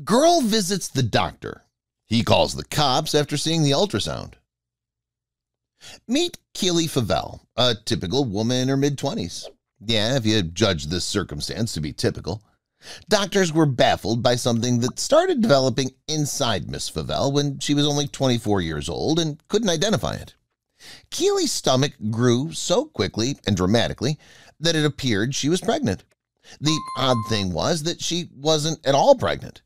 Girl visits the doctor. He calls the cops after seeing the ultrasound. Meet Keely Favell, a typical woman in her mid-20s. Yeah, if you judge this circumstance to be typical. Doctors were baffled by something that started developing inside Miss Favell when she was only 24 years old and couldn't identify it. Keely's stomach grew so quickly and dramatically that it appeared she was pregnant. The odd thing was that she wasn't at all pregnant.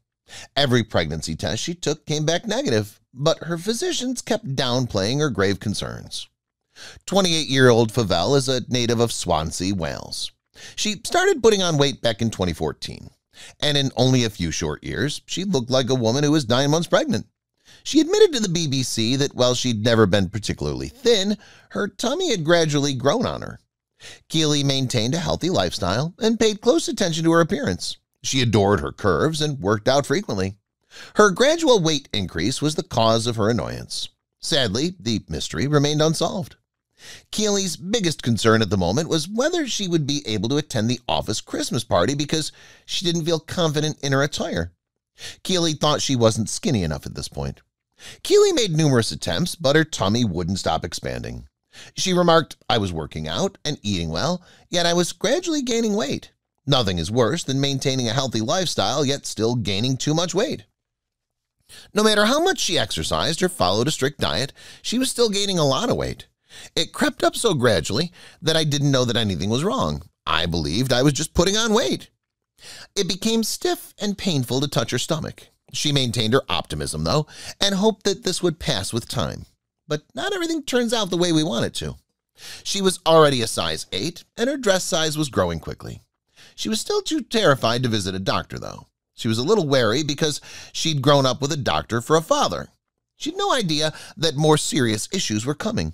Every pregnancy test she took came back negative, but her physicians kept downplaying her grave concerns. 28-year-old Favell is a native of Swansea, Wales. She started putting on weight back in 2014, and in only a few short years, she looked like a woman who was 9 months pregnant. She admitted to the BBC that while she'd never been particularly thin, her tummy had gradually grown on her. Keely maintained a healthy lifestyle and paid close attention to her appearance. She adored her curves and worked out frequently. Her gradual weight increase was the cause of her annoyance. Sadly, the mystery remained unsolved. Keely's biggest concern at the moment was whether she would be able to attend the office Christmas party because she didn't feel confident in her attire. Keely thought she wasn't skinny enough at this point. Keely made numerous attempts, but her tummy wouldn't stop expanding. She remarked, "I was working out and eating well, yet I was gradually gaining weight. Nothing is worse than maintaining a healthy lifestyle yet still gaining too much weight." No matter how much she exercised or followed a strict diet, she was still gaining a lot of weight. It crept up so gradually that I didn't know that anything was wrong. I believed I was just putting on weight. It became stiff and painful to touch her stomach. She maintained her optimism, though, and hoped that this would pass with time. But not everything turns out the way we want it to. She was already a size 8, and her dress size was growing quickly. She was still too terrified to visit a doctor, though. She was a little wary because she'd grown up with a doctor for a father. She'd no idea that more serious issues were coming.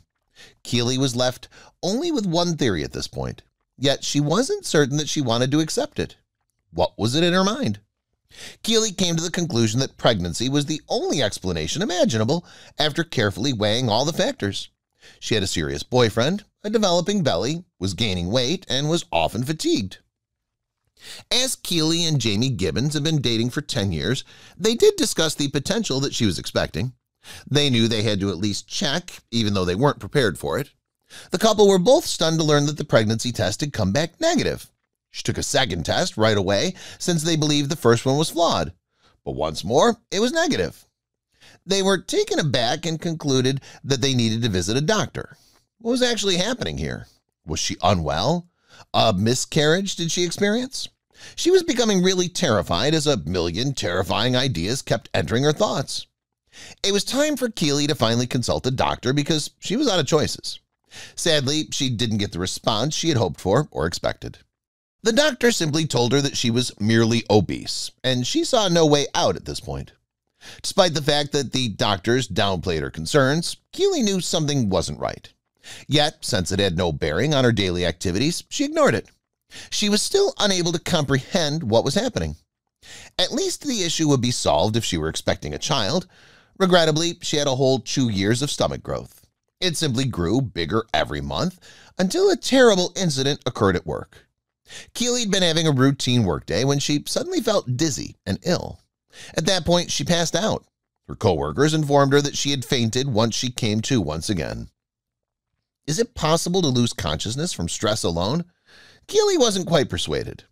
Keely was left only with one theory at this point, yet she wasn't certain that she wanted to accept it. What was it in her mind? Keely came to the conclusion that pregnancy was the only explanation imaginable after carefully weighing all the factors. She had a serious boyfriend, a developing belly, was gaining weight, and was often fatigued. As Keely and Jamie Gibbons had been dating for 10 years, they did discuss the potential that she was expecting. They knew they had to at least check, even though they weren't prepared for it. The couple were both stunned to learn that the pregnancy test had come back negative. She took a second test right away since they believed the first one was flawed. But once more, it was negative. They were taken aback and concluded that they needed to visit a doctor. What was actually happening here? Was she unwell? A miscarriage did she experience? She was becoming really terrified as a million terrifying ideas kept entering her thoughts. It was time for Keely to finally consult a doctor because she was out of choices. Sadly, she didn't get the response she had hoped for or expected. The doctor simply told her that she was merely obese, and she saw no way out at this point. Despite the fact that the doctors downplayed her concerns, Keely knew something wasn't right. Yet, since it had no bearing on her daily activities, she ignored it. She was still unable to comprehend what was happening. At least the issue would be solved if she were expecting a child. Regrettably, she had a whole 2 years of stomach growth. It simply grew bigger every month until a terrible incident occurred at work. Keely had been having a routine workday when she suddenly felt dizzy and ill. At that point, she passed out. Her coworkers informed her that she had fainted once she came to once again. Is it possible to lose consciousness from stress alone? Keely wasn't quite persuaded.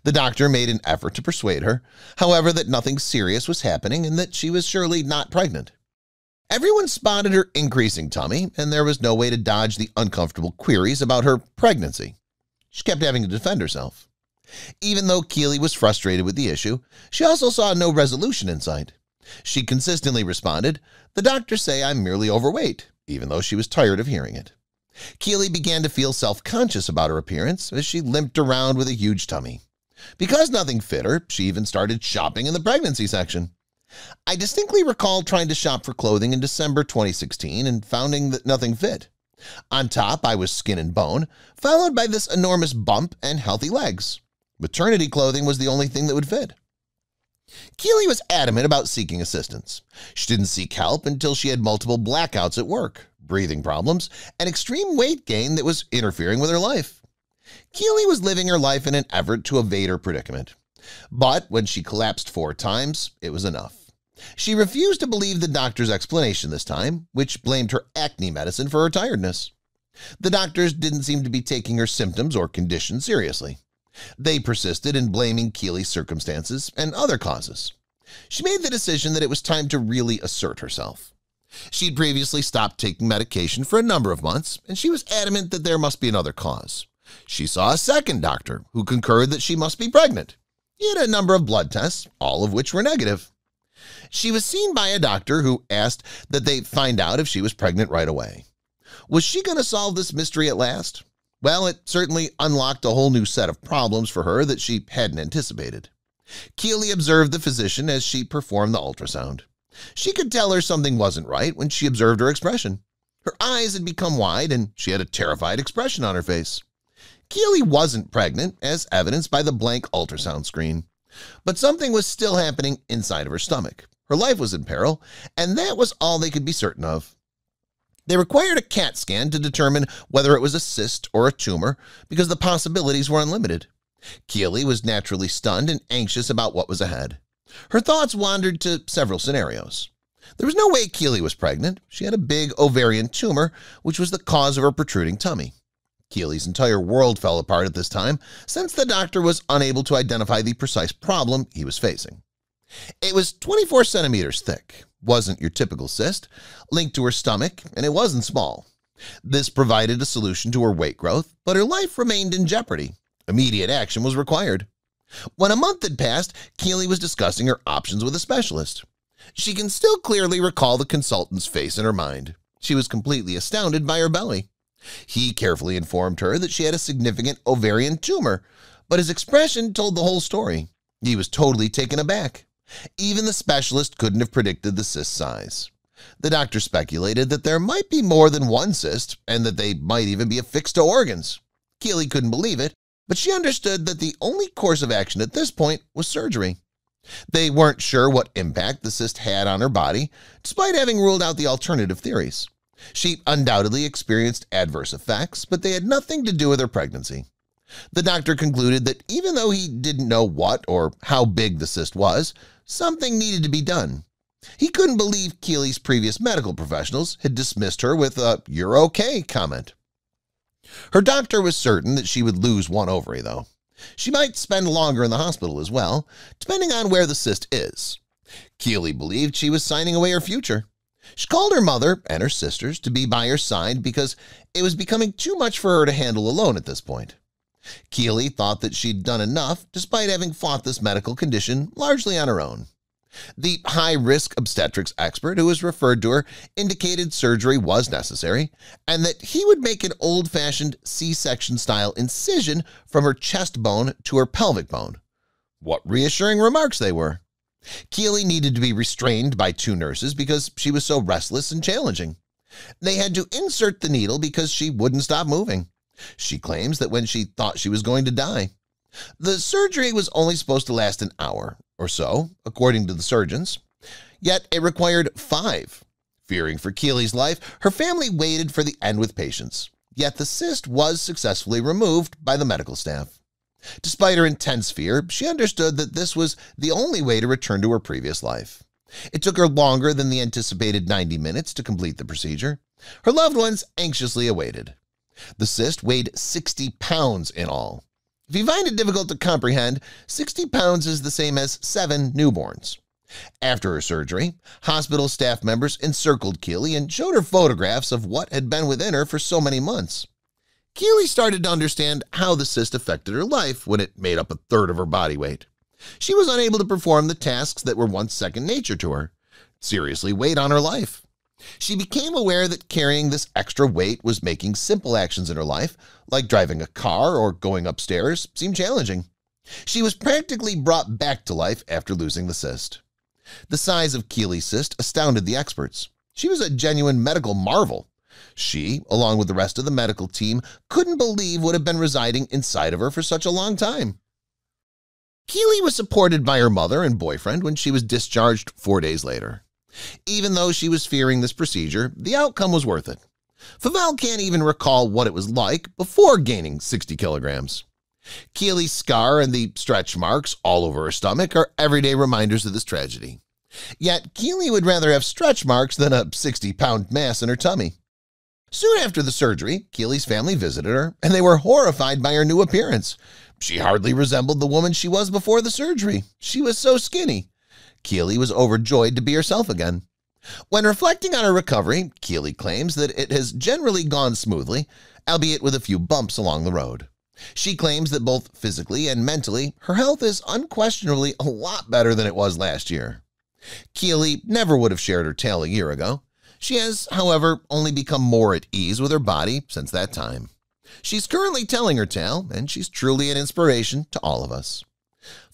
The doctor made an effort to persuade her, however, that nothing serious was happening and that she was surely not pregnant. Everyone spotted her increasing tummy, and there was no way to dodge the uncomfortable queries about her pregnancy. She kept having to defend herself. Even though Keely was frustrated with the issue, she also saw no resolution in sight. She consistently responded, "The doctors say I'm merely overweight," even though she was tired of hearing it. Keely began to feel self-conscious about her appearance as she limped around with a huge tummy. Because nothing fit her, she even started shopping in the pregnancy section. I distinctly recall trying to shop for clothing in December 2016 and finding that nothing fit. On top, I was skin and bone, followed by this enormous bump and healthy legs. Maternity clothing was the only thing that would fit. Keely was adamant about seeking assistance. She didn't seek help until she had multiple blackouts at work, breathing problems, and extreme weight gain that was interfering with her life. Keely was living her life in an effort to evade her predicament. But when she collapsed 4 times, it was enough. She refused to believe the doctor's explanation this time, which blamed her acne medicine for her tiredness. The doctors didn't seem to be taking her symptoms or condition seriously. They persisted in blaming Keely's circumstances and other causes. She made the decision that it was time to really assert herself. She'd previously stopped taking medication for a number of months, and she was adamant that there must be another cause. She saw a second doctor who concurred that she must be pregnant. He had a number of blood tests, all of which were negative. She was seen by a doctor who asked that they find out if she was pregnant right away. Was she going to solve this mystery at last? Well, it certainly unlocked a whole new set of problems for her that she hadn't anticipated. Keely observed the physician as she performed the ultrasound. She could tell her something wasn't right when she observed her expression. Her eyes had become wide and she had a terrified expression on her face. Keely wasn't pregnant, as evidenced by the blank ultrasound screen. But something was still happening inside of her stomach. Her life was in peril, and that was all they could be certain of. They required a CAT scan to determine whether it was a cyst or a tumor because the possibilities were unlimited. Keely was naturally stunned and anxious about what was ahead. Her thoughts wandered to several scenarios. There was no way Keely was pregnant. She had a big ovarian tumor, which was the cause of her protruding tummy. Keely's entire world fell apart at this time, since the doctor was unable to identify the precise problem he was facing. It was 24 centimeters thick, wasn't your typical cyst, linked to her stomach, and it wasn't small. This provided a solution to her weight growth, but her life remained in jeopardy. Immediate action was required. When a month had passed, Keely was discussing her options with a specialist. She can still clearly recall the consultant's face in her mind. She was completely astounded by her belly. He carefully informed her that she had a significant ovarian tumor, but his expression told the whole story. He was totally taken aback. Even the specialist couldn't have predicted the cyst's size. The doctor speculated that there might be more than one cyst and that they might even be affixed to organs. Keely couldn't believe it, but she understood that the only course of action at this point was surgery. They weren't sure what impact the cyst had on her body, despite having ruled out the alternative theories. She undoubtedly experienced adverse effects, but they had nothing to do with her pregnancy. The doctor concluded that even though he didn't know what or how big the cyst was, something needed to be done. He couldn't believe Keely's previous medical professionals had dismissed her with a "you're okay" comment. Her doctor was certain that she would lose one ovary, though. She might spend longer in the hospital as well, depending on where the cyst is. Keely believed she was signing away her future. She called her mother and her sisters to be by her side because it was becoming too much for her to handle alone at this point. Keely thought that she'd done enough despite having fought this medical condition largely on her own. The high-risk obstetrics expert who was referred to her indicated surgery was necessary and that he would make an old-fashioned C-section style incision from her chest bone to her pelvic bone. What reassuring remarks they were. Keely needed to be restrained by 2 nurses because she was so restless and challenging. They had to insert the needle because she wouldn't stop moving. She claims that when she thought she was going to die. The surgery was only supposed to last an hour or so, according to the surgeons, yet it required 5. Fearing for Keely's life, her family waited for the end with patience, yet the cyst was successfully removed by the medical staff. Despite her intense fear, she understood that this was the only way to return to her previous life. It took her longer than the anticipated 90 minutes to complete the procedure. Her loved ones anxiously awaited. The cyst weighed 60 pounds in all. If you find it difficult to comprehend, 60 pounds is the same as 7 newborns. After her surgery, hospital staff members encircled Keely and showed her photographs of what had been within her for so many months. Keely started to understand how the cyst affected her life when it made up a third of her body weight. She was unable to perform the tasks that were once second nature to her. It seriously weighed on her life. She became aware that carrying this extra weight was making simple actions in her life, like driving a car or going upstairs, seem challenging. She was practically brought back to life after losing the cyst. The size of Keely's cyst astounded the experts. She was a genuine medical marvel. She, along with the rest of the medical team, couldn't believe what had been residing inside of her for such a long time. Keely was supported by her mother and boyfriend when she was discharged 4 days later. Even though she was fearing this procedure, the outcome was worth it. Favell can't even recall what it was like before gaining 60 kilograms. Keely's scar and the stretch marks all over her stomach are everyday reminders of this tragedy. Yet Keely would rather have stretch marks than a 60-pound mass in her tummy. Soon after the surgery, Keely's family visited her, and they were horrified by her new appearance. She hardly resembled the woman she was before the surgery. She was so skinny. Keely was overjoyed to be herself again. When reflecting on her recovery, Keely claims that it has generally gone smoothly, albeit with a few bumps along the road. She claims that both physically and mentally, her health is unquestionably a lot better than it was last year. Keely never would have shared her tale a year ago. She has, however, only become more at ease with her body since that time. She's currently telling her tale, and she's truly an inspiration to all of us.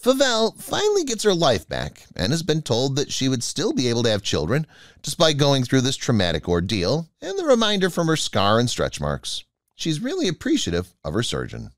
Favell finally gets her life back and has been told that she would still be able to have children despite going through this traumatic ordeal and the reminder from her scar and stretch marks. She's really appreciative of her surgeon.